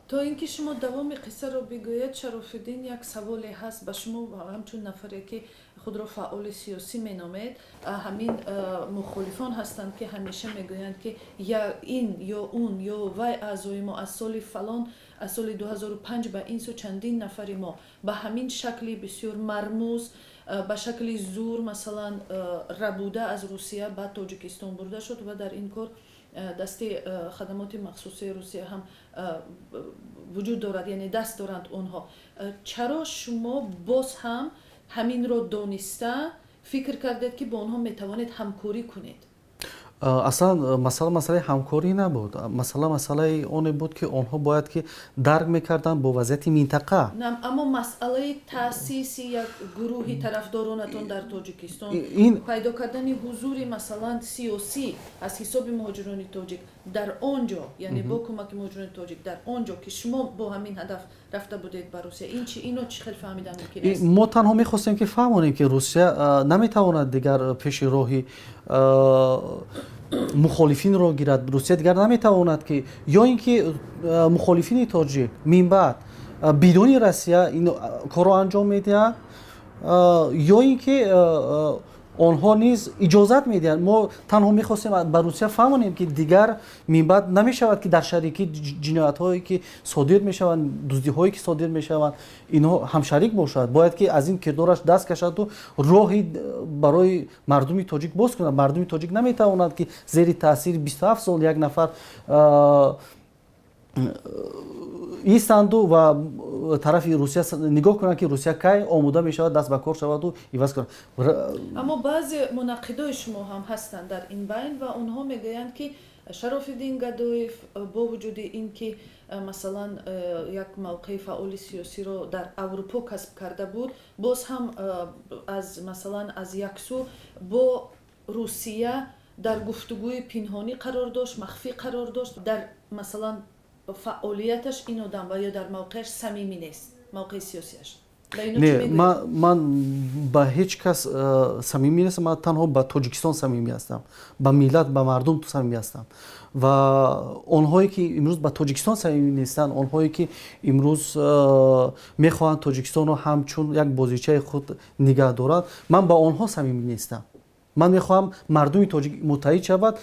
то ин ки шумо давоми қиссаро бигӯяд, Шарофиддин як саволе ҳаст ба шумо ҳамчун нафаре ки худро фаъоли сиёсӣ меномед. Ҳамин мухолифон ҳастанд ки ҳамеша мегӯянд ки ин ё он ё вай аъзои мо аз соли фалон, аз соли 2005 ба ин су чандин нафари мо ба ҳамин шакли бисёр мармуз, ба шакли зур масалан рабуда аз Русия ба Тоҷикистон бурда шуд ва дар ин кор дасти хадамоти махсусии Русия ҳам вуҷуд дорад, яъне даст доранд онҳо. Чаро шумо боз ҳам ҳаминро дониста фикр кардед ки бо онҳо метавонед ҳамкорӣ кунед? аслан масъалаи ҳамкорӣ набуд. Масъалаи оне буд ки онҳо бояд ки дарк мекарданд бо вазъияти минтақа. Аммо масъалаи таъсиси як гурӯҳи тарафдоронатон дар Тоҷикистон, пайдо кардани ҳузури масалан сиёсӣ аз ҳисоби муҳоҷирони тоҷик дар он ҷо, яъне бо кӯмаки муҳоҷирони тоҷик дар он ҷо ки шумо бо ҳамин ҳадаф рафта будед ба Русия, ино чӣ хел фаҳмидан мумкин аст? мо танҳо мехостем ки фаҳмонем ки Русия наметавонад дигар пеши роҳи мухолифинро гирад. Русия дигар наметавонад ки ё ин ки мухолифини тоҷик минбаъд бидуни Россия ин корро анҷом медиҳанд, ё ин ки онҳо низ иҷозат медиҳанд. Мо танҳо мехостем ба Русия фаҳмонем ки дигар минбаъд намешавад ки дар шарикӣ ҷиноятҳое ки содир мешаванд, дуздиҳое ки содир мешаванд, инҳо ҳамшарик бошад. Бояд ки аз ин кирдораш даст кашаду роҳи барои мардуми тоҷик боз кунад. Мардуми тоҷик наметавонад ки зери таъсири 27 сол як нафар истанду ва тарафи Русия нигоҳ кунанд ки Русия кай омода мешавад даст ба кор шаваду иваз кунад. аммо баъзе мунаққидои шумо ҳам ҳастанд дар ин байн ва онҳо мегӯянд ки Шарофиддин Гадоев бо вуҷуди ин ки масалан як мавқеи фаъоли сиёсиро дар Аврупо касб карда буд, боз ҳам аз яксу бо Русия дар гуфтугӯи пинҳонӣ қарор дошт, махфӣ қарор дошт. Дар масалан фаъолияташ ин одам ва ё дар мавқеаш самимӣ нест, мавқеи сиёсиаш. ман ба ҳеҷ кас самимӣ нестам. Ман танҳо ба Тоҷикистон самимӣ ҳастам, ба миллат, ба мардум самимӣ ҳастам. ва онҳое ки имрӯз ба Тоҷикистон самимӣ нестанд, онҳое ки имрӯз мехоҳанд Тоҷикистонро ҳамчун як бозичаи худ нигоҳ дорад, ман ба онҳо самимӣ нестам. ман мехоҳам мардуми тоҷик муттаҳид шавад.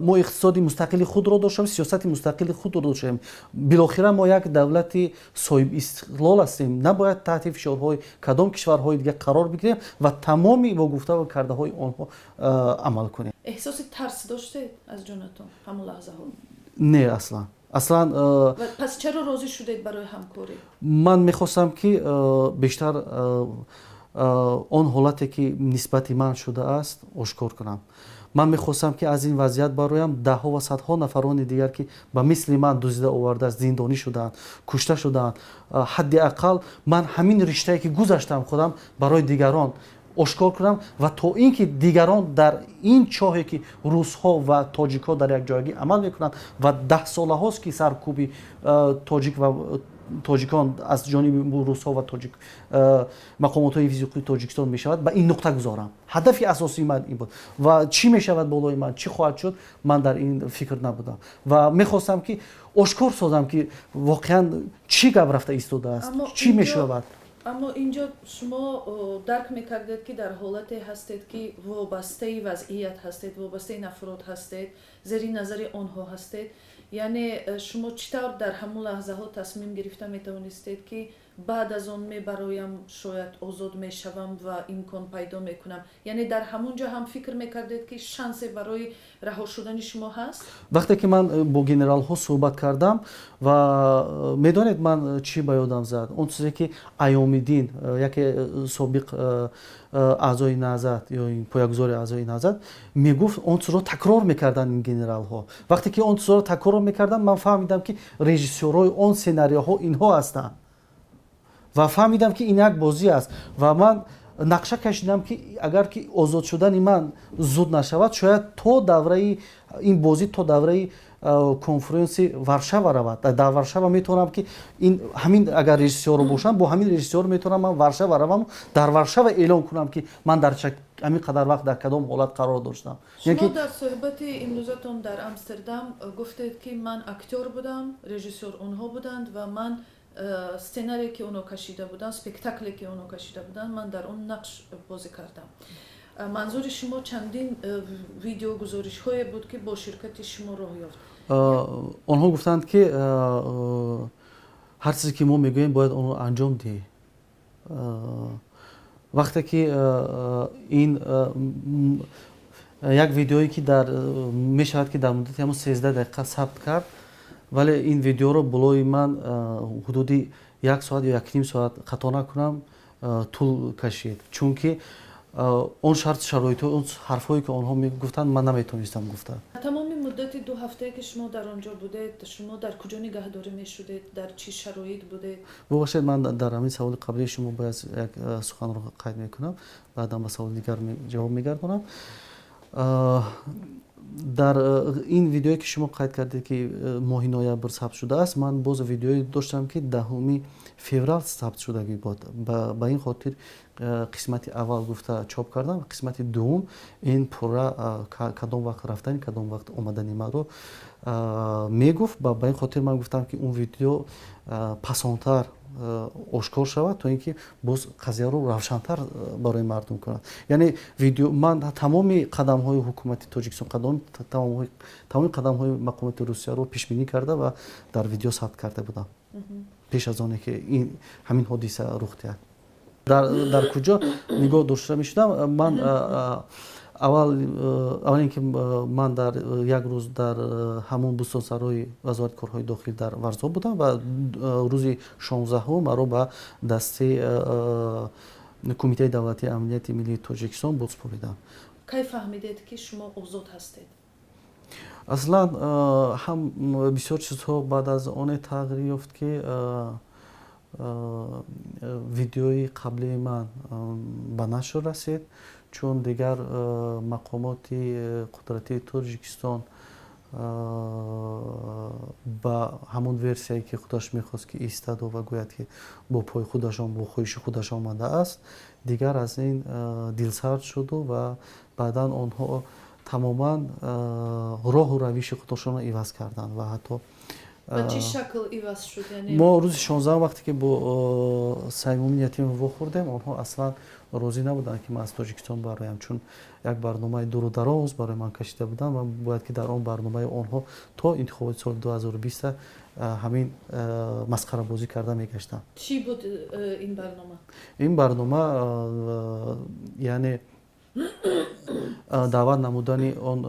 Мо иқтисоди мустақили худро доштем, сиёсати мустақили худро доштем. Билохира мо як давлати соҳибистиқлол ҳастем. Набояд таҳти фишорҳои кадом кишварҳои дигар қарор бигирем ва тамоми вогуфта ва кардаҳои онҳо амал кунем. эҳсоси тарс доштед аз ҷонатон ҳамон лаҳзаҳо? Не, аслан. пас чаро розӣ шудед барои ҳамкорӣ? ман мехостам ки бештар он ҳолате ки нисбати ман шудааст ошкор кунам. ман мехостам ки аз ин вазъият бароям даҳҳо ва садҳо нафарони дигар ки ба мисли ман дуздида оварда зиндонӣ шудаанд, кушта шудаанд, ҳадди ақал ман ҳамин риштае ки гузаштам худам барои дигарон ошкор кунам ва то ин ки дигарон дар ин чоҳе ки русҳо ва тоҷикҳо дар якҷоягӣ амал мекунанд ва 10 солаҳост ки саркӯби тоҷик ва тоҷикон аз ҷониби русҳо ва мақомотҳои физиқии Тоҷикистон мешавад, ба ин нуқта гузорам. ҳадафи асосии ман ин буд ва чӣ мешавад болои ман, чӣ хоҳад шуд, ман дар ин фикр набудам ва мехостам ки ошкор созам ки воқеан чӣ гап рафта истодааст, чӣ мешавад. аммо инҷо шумо дарк мекардед ки дар ҳолате ҳастед ки вобастаи вазъият ҳастед, вобастаи нафрот ҳастед, зери назари онҳо ҳастед. яъне шумо чӣ тавр дар ҳамон лаҳзаҳо тасмим гирифта метавонистед ки баъд аз он мебароям, шояд озод мешавам ва имкон пайдо мекунам? яъне дар ҳамон ҷо ҳам фикр мекардед ки шансе барои раҳо шудани шумо ҳаст? вақте ки ман бо генералҳо суҳбат кардам ва медонед ман чӣ ба ёдам зад, он чизе ки Айёмиддин, яке собиқ аъзои наҳзат ё поягузори аъзои наҳзат мегуфт, он чизро такрор мекарданд ин генералҳо. вақте ки он чизро такрор мекардам, ман фаҳмидам ки режиссёрҳои он сенариоҳо инҳо ҳастанд ва фаҳмидам ки ин як бозӣ аст ва ман нақша кашидам ки агар ки озод шудани ман зуд нашавад, шояд то давраи ин бозӣ то давраи конференси Варшава равад. Дар Варшава метавонам ки ин ҳамин агар режиссёр бошам, бо ҳамин режиссёр метавонам ман Варшава равам, дар Варшава эълон кунам ки ман дар ҳамин қадар вақт дар кадом ҳолат қарор доштам. шумо дар суҳбати имрӯзатон дар Амстердам гуфтед ки ман актёр будам, режиссёр онҳо буданд ва ман сценарие ки онҳо кашида буданд, спектакле ки онҳо кашида буданд, ман дар он нақш бозӣ кардам. манзури шумо чандин видеогузоришҳое буд ки бо ширкати шумо роҳ ёфт? онҳо гуфтанд ки ҳар чизе ки мо мегӯем бояд онро анҷом диҳӣ. вақте ки ин як видеое ки мешавад ки дар муддати ҳамон 13 дақиқа сабт кард, вале ин видеоро болои ман ҳудуди 1 соат ё 1.5 соат хато накунам тӯл кашид, чунки он шароитҳо, он ҳарфҳое ки онҳо мегуфтанд ман наметонистам гуфта. тамоми муддати 2 ҳафтае ки шумо дар он ҷо будед, шумо дар куҷо нигаҳдорӣ мешудед, дар чӣ шароит будед? бубахшед, ман дар ҳамин саволи қаблии шумо бояд як суханро қайд мекунам, баъдам ба саволи дигар ҷавоб мегардонам. дар ин видеое ки шумо қайд кардед ки моҳи ноябр сабт шудааст, ман боз видеое доштам ки 10 феврал сабт шудагӣ буд. ба ин хотир қисмати аввал гуфта чоп кардам, қисмати дуввум ин пурра кадом вақт рафтани, кадом вақт омадани маро мегуфт. ба ин хотир ман гуфтам ки он видео пасонтар ошкор шавад, то ин ки боз қазияро равшантар барои мардум кунад. Яъне видео ман тамоми қадамҳои ҳукумати Тоҷикистон, тамоми қадамҳои мақомоти Русияро пешбинӣ карда ва дар видео сабт карда будам пеш аз оне ки ҳамин ҳодиса рух диҳад. дар куҷо нигоҳ дошта мешудам? Ман аввал ин ки ман дар як рӯз дар ҳамон бӯстонсарои вазорати корҳои дохил дар Варзо будам ва рӯзи 16 маро ба дасти Кумитаи давлатии амнияти миллии Тоҷикистон бозсупоридам. кай фаҳмидед ки шумо озод ҳастед? аслан ҳам бисёр чизҳо баъд аз оне тағйир ёфт ки видеои қаблии ман ба нашр расид, чун дигар мақомоти қудратии Тоҷикистон ба ҳамон версияе ки худаш мехост ки истаду ва гӯяд ки бо пои худашон, бо хоҳиши худаш омадааст, дигар аз ин дилсард шуду ва баъдан онҳо тамоман роҳу равиши худашонро иваз карданд ва ҳатто ба чӣ шакл иваз шуд? мо рӯзи 16 вақте ки бо Саймумин Ятимов вохӯрдем, онҳо аслан розӣ набуданд ки ман аз Тоҷикистон бароям, чун як барномаи дуру дароз барои ман кашида буданд ва бояд ки дар он барномаи онҳо то интихоботи соли 2020 ҳамин масхарабозӣ карда мегаштам. чӣ буд ин барнома? ин барнома яъне даъват намудани он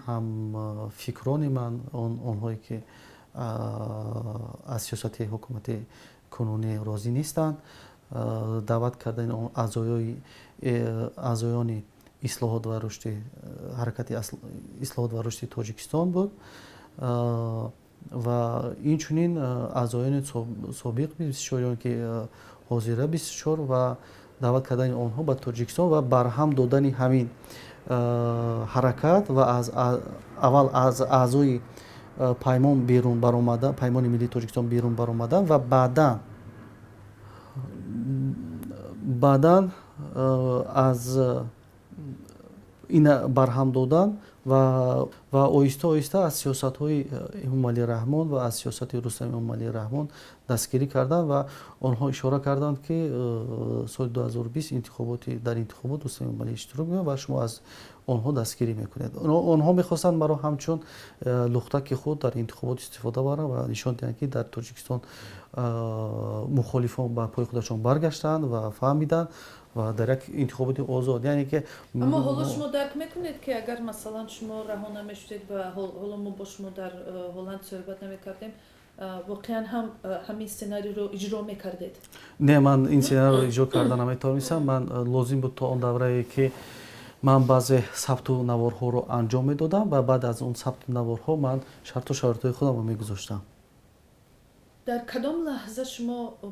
ҳамфикрони ман, онҳое ки аз сиёсати ҳукумати кунунӣ розӣ нестанд, даъват кардани он аъзоёни ислоҳот ва рушди ҳаракати ислоҳот ва рушди Тоҷикистон буд ва инчунин аъзоёни собиқ 24 ки ҳозира 24 ва даъват кардани онҳо ба Тоҷикистон ва барҳам додани ҳамин ҳаракат ва аввал аз аъзои паймон берун баромада, паймони миллии Тоҷикистон берун баромадан ва баъдан аз ина барҳам додан ва оҳиста оҳиста аз сиёсатҳои Эмомалӣ Раҳмон ва аз сиёсати Рустам Эмомалӣ Раҳмон дастгирӣ карданд ва онҳо ишора карданд ки соли 2020 дар интихобот Рустам Эмомалӣ иштирок меёбад ва шумо аз онҳо дастгирӣ мекунед. онҳо мехостанд маро ҳамчун лухтаки худ дар интихобот истифода барам ва нишон диҳанд ки дар Тоҷикистон мухолифон ба пои худашон баргаштанд ва фаҳмиданд ва дар як интихоботи озод, яъне ки аммо ҳоло шумо дарк мекунед ки агар масалан шумо раҳо намешудед ва ҳоло мо бо шумо дар Ҳолланд суҳбат намекардем, воқеан ҳам ҳамин сценарийро иҷро мекардед? Не, ман ин сценарийро иҷро карда наметавонистам. Ман лозим буд то он даврае ки ман баъзе сабту наворҳоро анҷом медодам ва баъд аз он сабту наворҳо ман шарту шароитҳои худамро мегузоштам. дар кадом лаҳза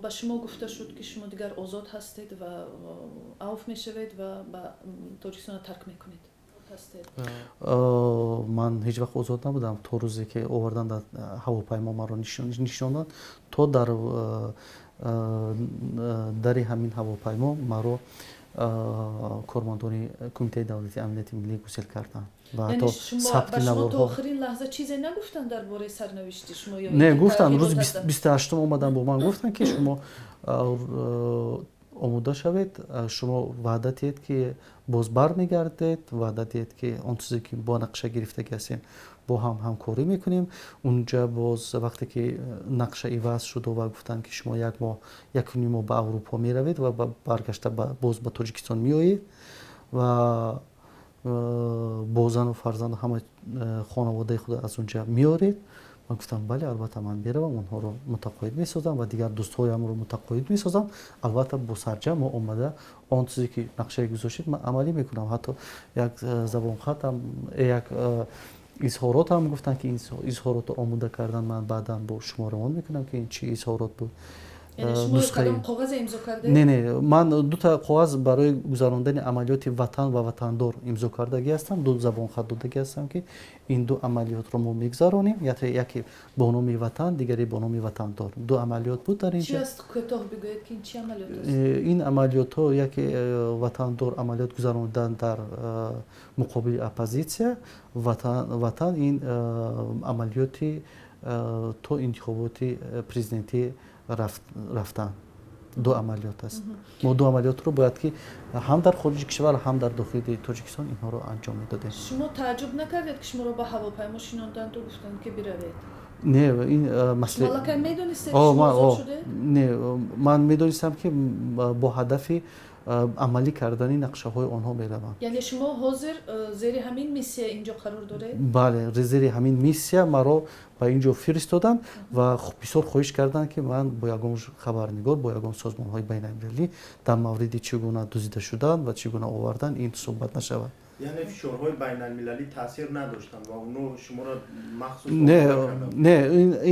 ба шумо гуфта шуд ки шумо дигар озод ҳастед ва авф мешавед ва ба Тоҷикистон тарк мекунед? ҳастед? ман ҳеҷ вақт озод набудам то рӯзе ки овардан дар ҳавопаймо маро нишонданд. то дар дари ҳамин ҳавопаймо маро кормандони кумитаи давлати амнияти миллӣ гузел карданд ва ҳатто сабти ба шумо то наворҳо охирин лаҳза чизе нагуфтанд дар бораи сарнавишти шумо? не гуфтанд рӯзи 28 омадан бо ман гуфтанд ки шумо омода шавед, шумо ваъда диҳед ки боз бармегардед, ваъда диҳед ки он чизе ки бо нақша гирифтагӣ ҳастем бо ҳам ҳамкорӣ мекунем. унҷа боз вақте ки нақша иваз шуду ва гуфтанд ки шумо 1 моҳ 1.5 моҳ ба аврупо меравед ва баргашта боз ба Тоҷикистон меоед ва бо зану фарзанду ҳама хонаводаи худ аз унҷа меоред. ман гуфтам бале, албатта ман меравам, онҳоро мутақоид месозам ва дигар дӯстҳоямро мутақоид месозам. албатта бо сарҷам мо омада он чизе ки нақшае гузоштед ман амалӣ мекунам. ҳатто як забонхатам як изҳоротам гуфтанд ки ин изҳоротро омода кардан, ман баъдан бо шумо равон мекунам ки ин чӣ изҳорот буд. яъне шумо кадом коғазе имзо кардед? Не ман дута коғаз барои гузарондани амалиёти ватан ва ватандор имзо кардагӣ ҳастам. ду забонхат додагӣ ҳастам ки ин ду амалиётро мо мегузаронем, яке бо номи ватан, дигаре бо номи ватандор. ду амалиёт буд дар инҷа. Чӣ аст? Кӯтоҳ бигӯед ки ин чӣ амалиёт аст? ин амалиётҳо яке ватандор амалиёт гузаронидан дар муқобили оппозитсия, ватан ин амалиёти то интихоботи президентӣ рафтан. ду амалиёт аст. мо ду амалиётро бояд ки ҳам дар хориҷи кишвар ҳам дар дохили Тоҷикистон инҳоро анҷом медодем. шумо тааҷҷуб накардед ки шуморо ба ҳавопаймо шинонданду гуфтанд ки биравед? не ин масле шумо аллакай медонистед ки шумо озод шудед? не ман медонистам ки бо ҳадафи амалӣ кардани нақшаҳои онҳо меравам. яъне шумо ҳозир зери ҳамин миссия инҷо қарор доред? бале, зери ҳамин миссия маро ба ин ҷо фиристоданд ва бисёр хоҳиш карданд ки ман бо ягон хабарнигор, бо ягон созмонҳои байналмилалӣ дар мавриди чӣ гуна дузида шудан ва чӣ гуна овардан ин суҳбат нашавад. яъне фишорҳои байналмилалӣ таъсир надоштанд ва онҳо шуморо махсус не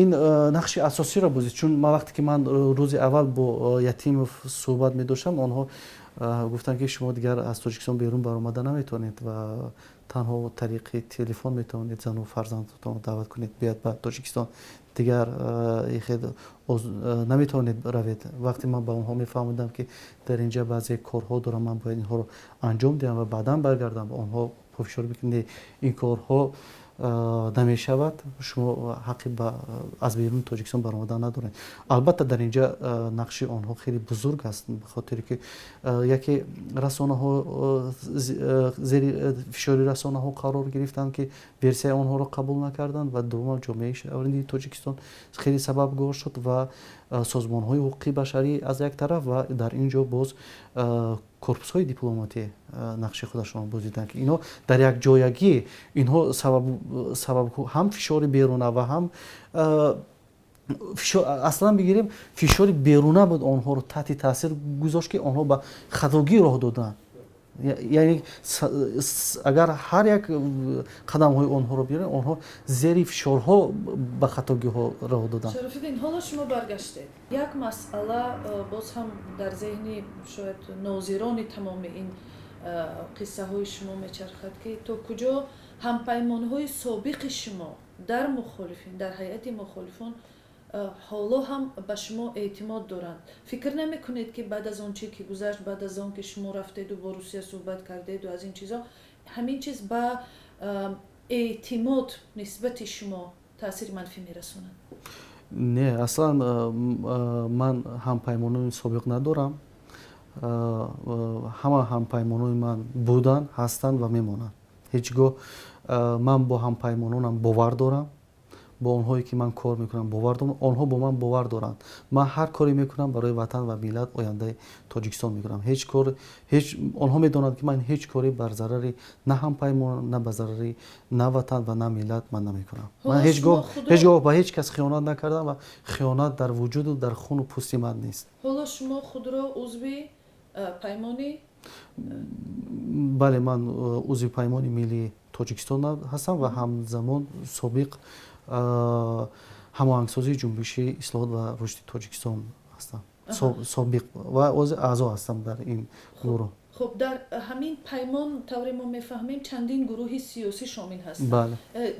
ин нақши асосиро бозид. чун вақте ки ман рӯзи аввал бо Ятимов суҳбат медоштам, онҳо гуфтанд ки шумо дигар аз Тоҷикистон берун баромада наметавонед ва танҳо тариқи телефон метавонед зану фарзандатонро даъват кунед биёд ба Тоҷикистон, дигар наметавонед равед. вақте ман ба онҳо мефаҳмидам ки дар инҷа баъзе корҳо дорам, ман бояд инҳоро анҷом диҳам ва баъдан баргардам, онҳо фишор бикунед ин корҳо намешавад, шумо ҳаққи аз беруни Тоҷикистон баромадан надоред. албатта дар инҷа нақши онҳо хеле бузург аст, бихотире ки яке расонаҳо зери фишори расонаҳо қарор гирифтанд ки версияи онҳоро қабул накарданд ва дуввуман ҷомеаи шаҳрвандии Тоҷикистон хеле сабабгор шуд ва созмонҳои ҳуқуқи башарӣ аз як тараф ва дар ин ҷо боз корпусҳои дипломатӣ нақши худашонро бозиданд ки инҳо дар якҷоягӣ инҳо сабаб ҳам фишори беруна ва ҳам аслан бигирем фишори беруна буд онҳоро таҳти таъсир гузошт ки онҳо ба хатогӣ роҳ доданд. яъне агар ҳар як қадамҳои онҳоро бигирем, онҳо зери фишорҳо ба хатогиҳо роҳ доданд. шарофиддин, ҳоло шумо баргаштед. як масъала боз ҳам дар зеҳни шояд нозирони тамоми ин қиссаҳои шумо мечархад ки то куҷо ҳампаймонҳои собиқи шумо дар мухолифин, дар ҳайати мухолифон ҳоло ҳам ба шумо эътимод доранд. фикр намекунед ки баъд аз он чӣ ки гузашт, баъд аз он ки шумо рафтеду бо Русия суҳбат кардеду аз ин чизо, ҳамин чиз ба эътимод нисбати шумо таъсири манфӣ мерасонад? не, аслан ман ҳампаймонои собиқ надорам. ҳама ҳампаймонои ман буданд, ҳастанд ва мемонанд. ҳеҷ гоҳ ман бо ҳампаймононам бовар дорам, бо онҳое ки ман кор мекунам бовар дорам, онҳо бо ман бовар доранд. ман ҳар коре мекунам барои ватан ва миллат, ояндаи Тоҷикистон мекунам. онҳо медонанд ки ман ҳеҷ коре бар зарари на ҳампаймон, на ба зарари на ватан ва на миллат ман намекунам. ман ҳеҷ гоҳ ба ҳеҷ кас хиёнат накардам ва хиёнат дар вуҷуду дар хуну пӯсти ман нест. ҳоло шумо худро узви паймони? бале, ман узви паймони миллии Тоҷикистон ҳастам ва ҳамзамон собиқ ҳамоҳангсозии ҷунбиши ислоҳот ва рушди Тоҷикистон ҳастам. собиқ ва ози аъзо ҳастам дар ин гурӯҳ. خب در همین پیمان طوری ما میفهمیم چندین گروه سیاسی شامل هستند. بله.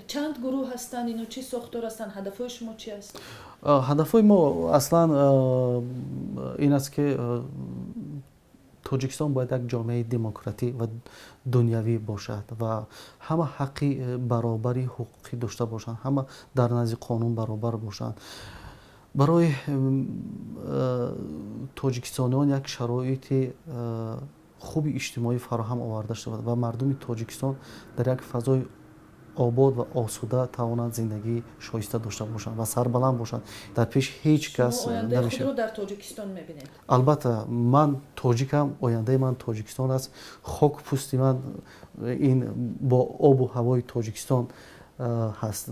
چند گروه هستند؟ اینا چی ساختار هستند؟ هدفهای شما چی است؟ هدفهای ما اصلا این است که توجیکستان باید یک جامعه دموکراتی و دنیوی باشد و همه حقی برابری حقوقی داشته باشند، همه در نزد قانون برابر باشند. برای توجیکستانیان یک شرایط خوبی اجتماعی فراهم آورده شود و مردم توجیکستان در یک فضای آباد و آسوده توانند زندگی شایسته داشته باشند و سربلند باشند. در پیش هیچ کس شما آینده خود نمیشه. رو در تاجیکستان میبینید؟ البته من تاجیکم، آینده من تاجیکستان است. خاک پوستی من این با آب و هوای تاجیکستان هست.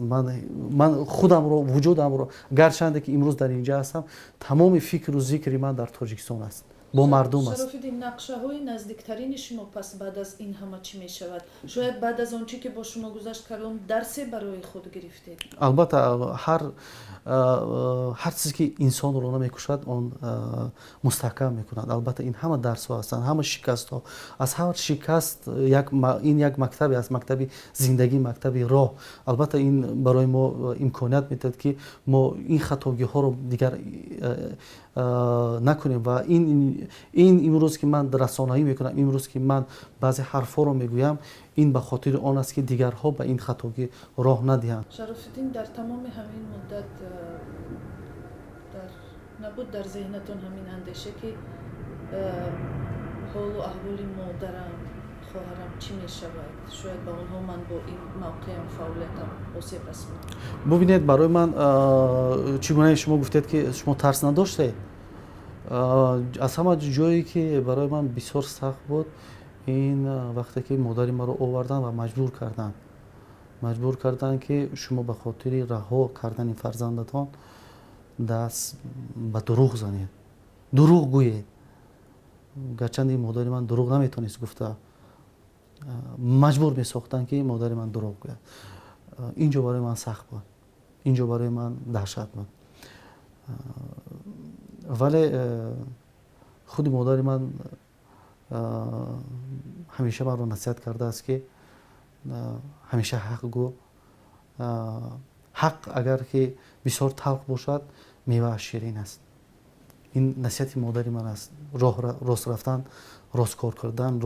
من خودم رو، وجودم رو، گرچنده که امروز در اینجا هستم، تمام فکر و ذکری من در تاجیکستان است، با مردم است. شراف‌الدین، نقشه های نزدیکترین شما پس بعد از این همه چی می شود؟ شاید بعد از آنچه که با شما گذشت کردم درسی برای خود گرفتید؟ البته هر چیزی که انسان رو نمیکشد آن مستحکم میکند. البته این همه درس ها هستند، همه شکست ها. از هر شکست این یک مکتبی است، مکتبی زندگی، مکتبی راه. البته این برای ما امکانیت میدهد که ما این خطاگی ها رو دیگر نکنیم و این امروز که من رسانه‌ای میکنم، امروز که من بعضی حرفا رو میگویم، این به خاطر آن است که دیگرها به این خطاگی راه ندهند. شراف‌الدین، در تمام همین مدت نبود در ذهنتون همین اندیشه که حال و احوال مادرم، خواهرم چی می شود؟ شاید با اونها من با این موقعم، فعالیتم آسیب رسید؟ ببینید، برای من چگونه شما گفتید که شما ترس نداشته. از همه جایی که برای من بسیار سخت بود این وقتی که مادر ما رو آوردن و مجبور کردن که شما به خاطر رها کردن فرزندتان دست به دروغ زنید، دروغ گویید. گرچند این مادر من دروغ نمیتونست گفته، مجبور میساختن که مادر من دروغ گوید. اینجا برای من سخت بود، اینجا برای من دهشت بود. ولی خود مادر من همیشه من رو نصیحت کرده است که همیشه حق گو. حق اگر که بسیار تلخ باشد میوه شیرین است. این نصیحت مادر من است. راست رفتن، راست کار کردن،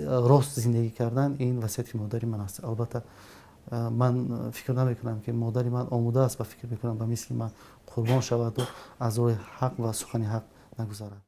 راست زندگی کردن، این وصیت مادر من است. البته من فکر نمی کنم که مادر من آموده است و فکر میکنم به مثل من قربان شود و از راه حق و سخن حق نگذارد.